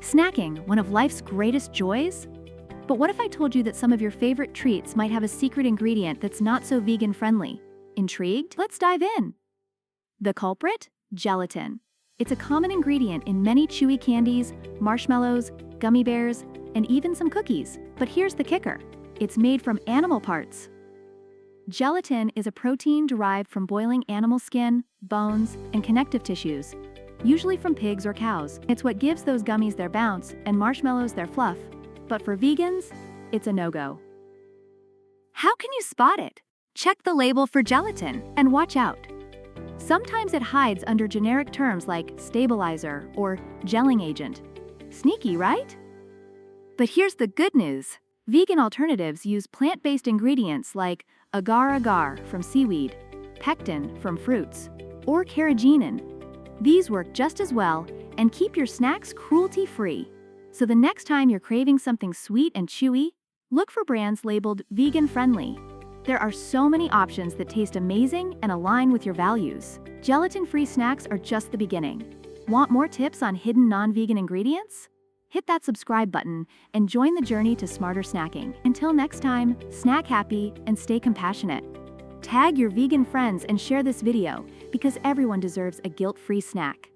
Snacking, one of life's greatest joys? But what if I told you that some of your favorite treats might have a secret ingredient that's not so vegan-friendly? Intrigued? Let's dive in. The culprit? Gelatin. It's a common ingredient in many chewy candies, marshmallows, gummy bears, and even some cookies. But here's the kicker. It's made from animal parts. Gelatin is a protein derived from boiling animal skin, bones, and connective tissues, usually from pigs or cows. It's what gives those gummies their bounce and marshmallows their fluff. But for vegans, it's a no-go. How can you spot it? Check the label for gelatin and watch out. Sometimes it hides under generic terms like stabilizer or gelling agent. Sneaky, right? But here's the good news. Vegan alternatives use plant-based ingredients like agar-agar from seaweed, pectin from fruits, or carrageenan. These work just as well and keep your snacks cruelty-free. So the next time you're craving something sweet and chewy, look for brands labeled vegan-friendly. There are so many options that taste amazing and align with your values. Gelatin-free snacks are just the beginning. Want more tips on hidden non-vegan ingredients? Hit that subscribe button and join the journey to smarter snacking. Until next time, snack happy and stay compassionate. Tag your vegan friends and share this video because everyone deserves a guilt-free snack.